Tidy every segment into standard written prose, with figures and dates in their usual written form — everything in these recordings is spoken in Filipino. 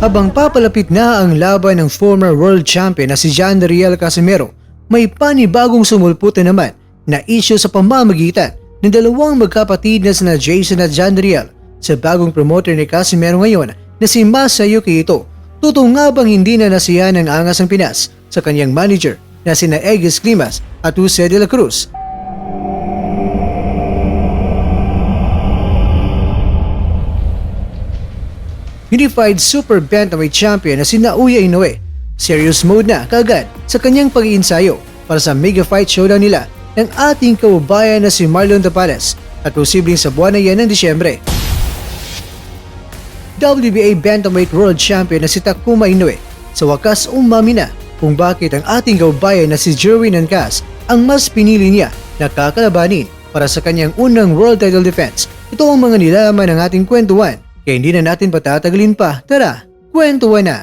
Habang papalapit na ang laban ng former world champion na si Jandriel Casimero, may panibagong sumulputan naman na isyu sa pamamagitan ng dalawang magkapatid na sina Jason at Jandriel sa bagong promoter ni Casimero ngayon na si Masayuki Ito. Totoo nga bang hindi na nasiyahan ng angas ng Pinas sa kanyang manager na sina Egis Climas at Jose de la Cruz? Unified Super Bantamweight Champion na si Naoya Inoue, serious mode na kagad sa kanyang pag-iinsayo para sa mega fight showdown nila ng ating kaubayan na si Marlon Tapales at posibleng sa buwan na yan ng Disyembre. WBA Bantamweight World Champion na si Takuma Inoue sa wakas umami na kung bakit ang ating kaubayan na si Jerwin Ancas ang mas pinili niya na kakalabanin para sa kanyang unang world title defense. Ito ang mga nilalaman ng ating kwentuhan. Kaya hindi na natin patatagalin pa. Tara, kwentuhan na!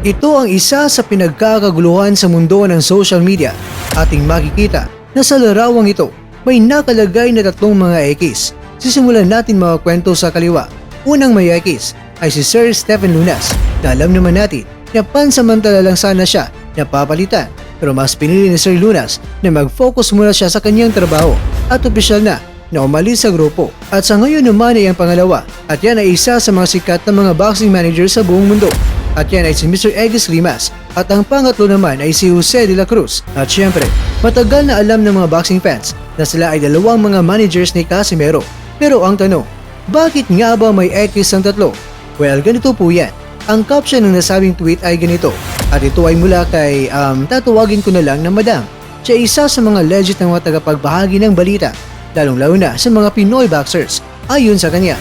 Ito ang isa sa pinagkakaguluhan sa mundo ng social media. Ating makikita na sa larawang ito may nakalagay na tatlong mga X. Sisimulan natin mga kwento sa kaliwa. Unang may X ay si Sir Stephen Lunas na alam naman natin na pansamantala lang sana siya napapalitan. Pero mas pinili ni Sir Lunas na mag-focus muna siya sa kanyang trabaho at opisyal na umalis sa grupo. At sa ngayon naman ay ang pangalawa at yan ay isa sa mga sikat na mga boxing manager sa buong mundo. At yan ay si Mr. Egis Climas at ang pangatlo naman ay si Jose de la Cruz. At syempre, matagal na alam ng mga boxing fans na sila ay dalawang mga managers ni Casimero. Pero ang tanong, bakit nga ba may X ang tatlo? Well, ganito po yan. Ang caption ng nasabing tweet ay ganito. At ito ay mula kay, tatawagin ko na lang na Madam. Siya isa sa mga legit na mga tagapagbahagi ng balita, lalong-lalo na sa mga Pinoy boxers, ayon sa kanya.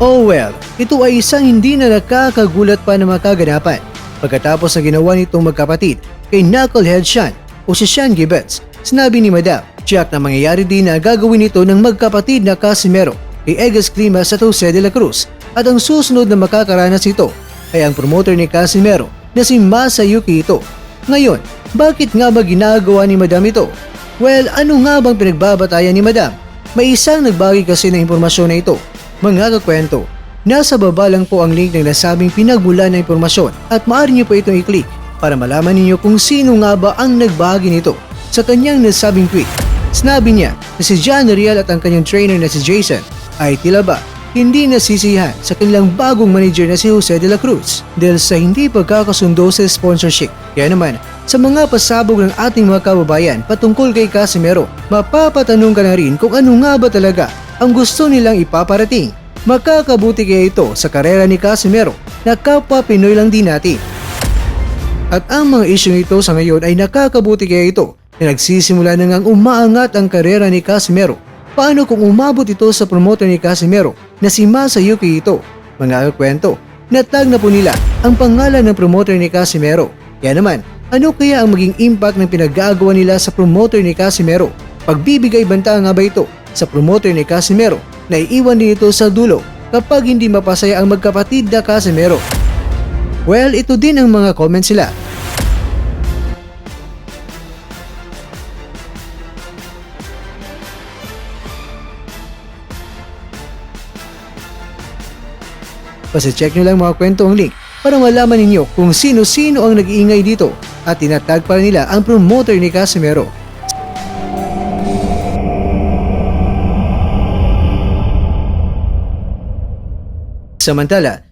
Oh well, ito ay isang hindi na nakakagulat pa na mga kaganapan. Pagkatapos na ginawa nitong magkapatid kay Knucklehead Sean o si Sean Gibbons, sinabi ni Madam, Jack na mangyayari din na gagawin ito ng magkapatid na Casimero kay Egis Climas at Jose de la Cruz. At ang susunod na makakaranas ito ay ang promoter ni Casimero na si Masayuki Ito. Ngayon, bakit nga ba ginagawa ni Madam ito? Well, ano nga bang pinagbabatayan ni Madam? May isang nagbagi kasi ng impormasyon na ito. Mga kakwento, nasa baba lang po ang link ng nasabing pinagmula na impormasyon at maaari niyo po itong i-click para malaman ninyo kung sino nga ba ang nagbagi nito. Sa kanyang nasabing tweet, sinabi niya na si Jandriel at ang kanyang trainer na si Jason ay tila ba hindi nasisiyahan sa kanilang bagong manager na si Jose de la Cruz dahil sa hindi pagkakasundo sa sponsorship. Kaya naman, sa mga pasabog ng ating mga kababayan patungkol kay Casimero, mapapatanong ka na rin kung ano nga ba talaga ang gusto nilang ipaparating. Makakabuti kaya ito sa karera ni Casimero na kapwa Pinoy lang din natin. At ang mga isyong ito sa ngayon ay nakakabuti kaya ito na nagsisimula na ngang umaangat ang karera ni Casimero. Paano kung umabot ito sa promoter ni Casimero na si Masayuki Ito? Mga kwento, natag na po nila ang pangalan ng promoter ni Casimero. Kaya naman, ano kaya ang maging impact ng pinagagawa nila sa promoter ni Casimero? Pagbibigay banta nga ba ito sa promoter ni Casimero na iiwan din ito sa dulo kapag hindi mapasaya ang magkapatid na Casimero? Well, ito din ang mga comments sila. Pasi-check nyo lang mga kwento ang link para malaman ninyo kung sino-sino ang nag-iingay dito at tinatag pa nila ang promoter ni Casimero. Samantala,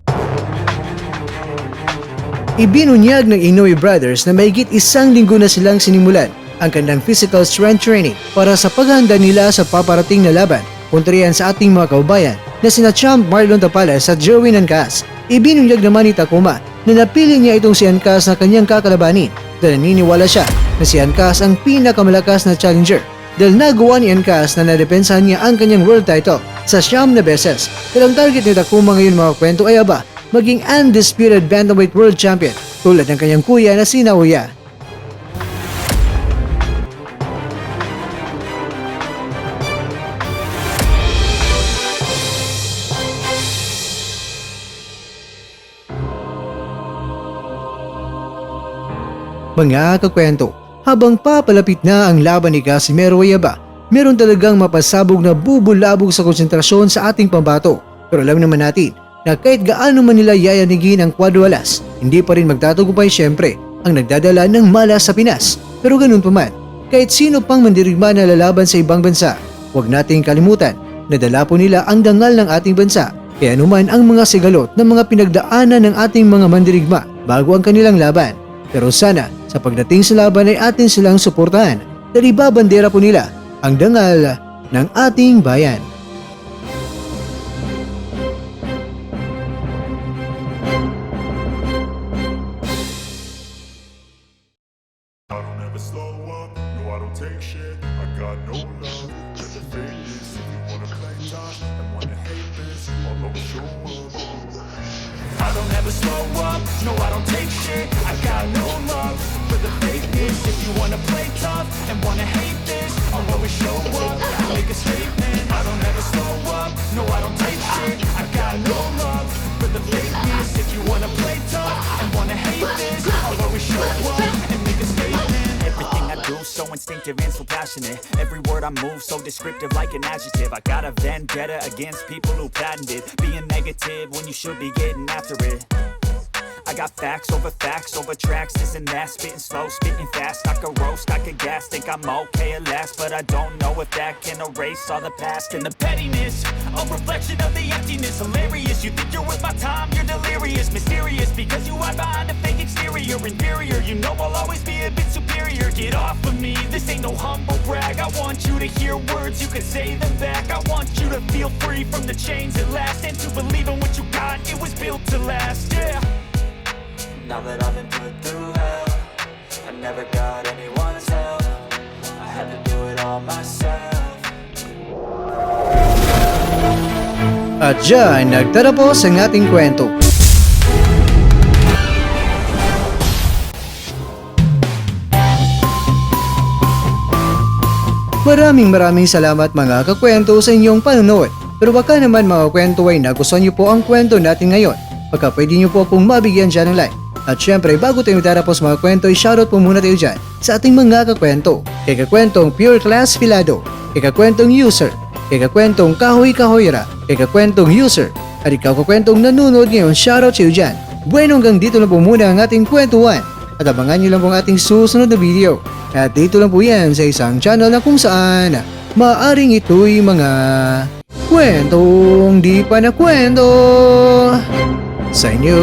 ibinunyag ng Inoue Brothers na mahigit isang linggo na silang sinimulan ang kanilang physical strength training para sa paghahanda nila sa paparating na laban kontra yan sa ating mga kaubayan na sina Champ Marlon Tapales at Jerwin Ancas. Ibinunyag naman ni Takuma na napili niya itong si Ancas na kanyang kakalabanin dahil naniniwala siya na si Ancas ang pinakamalakas na challenger dahil nagawa ni Ancas na nadepensahan niya ang kanyang world title sa 9 na beses. Dahil ang target ni Takuma ngayon mga kwento ay aba, maging undisputed bantamweight world champion tulad ng kanyang kuya na si Naoya. Mga kakwento, habang papalapit na ang laban ni Casimero ay aba, meron talagang mapasabog na bubulabog sa konsentrasyon sa ating pambato. Pero alam naman natin na kahit gaano man nila yayanigin ang kwadwalas, hindi pa rin magtatagumpay syempre ang nagdadala ng malas sa Pinas. Pero ganun pa man, kahit sino pang mandirigma na lalaban sa ibang bansa, huwag nating kalimutan na dala po nila ang dangal ng ating bansa. Kaya anuman ang mga sigalot ng mga pinagdaanan ng ating mga mandirigma bago ang kanilang laban. Pero sana sa pagdating sa laban ay atin silang suportahan dahil ibabandera po nila ang dangal ng ating bayan. I don't ever slow up, no I don't take shit. I got no love for the fakeness. If you wanna play tough and wanna hate this, I'll always show up. I don't ever slow up, no I don't take shit. I got no love for the fakeness. If you wanna play tough and wanna hate this, I'll always show up, make a statement. I don't ever slow up, no I don't take shit. I got no love for the fakeness. If you wanna play tough and wanna hate this, I'll always show up and make a statement. Everything I do so instinctive and so passionate. Every word I move so descriptive like an adjective. I got a vendetta against people who patented being negative when you should be getting after it. I got facts over tracks, this and that. Spitting slow, spitting fast. I could roast, I could gas. Think I'm okay at last, but I don't know if that can erase all the past. And the pettiness, a reflection of the emptiness. Hilarious, you think you're worth my time, you're delirious. Mysterious, because you hide behind a fake exterior. Inferior, you know I'll always be a bit superior. Get off of me, this ain't no humble brag. I want you to hear words, you can say them back. I want you to feel free from the chains at last, and to believe in what you got, it was built to last, yeah. Now that I've been put through hell, I never got anyone's help. I had to do it all myself. At dyan, nagtatapos ang ating kwento. Maraming salamat mga kakwento sa inyong panonood. Pero baka naman mga kwento ay nagustuhan niyo po ang kwento natin ngayon. Baka pwede niyo po akong mabigyan dyan ng like. At syempre, bago tayo tatapos mga kwento, i-shoutout po muna tayo dyan sa ating mga kakwento. Kay kakwentong Pure Class Filado, kay kakwentong User, kay kakwentong Kahoy Kahoyra, kay kakwentong User, at ikaw kakwentong nanonood ngayon, shoutout sa iyo dyan. Bueno, hanggang dito na po muna ang ating kwentuhan. At abangan nyo lang po ang ating susunod na video. At dito lang po yan sa isang channel na kung saan maaring ito'y mga kwentong di pa na kwento sa inyo.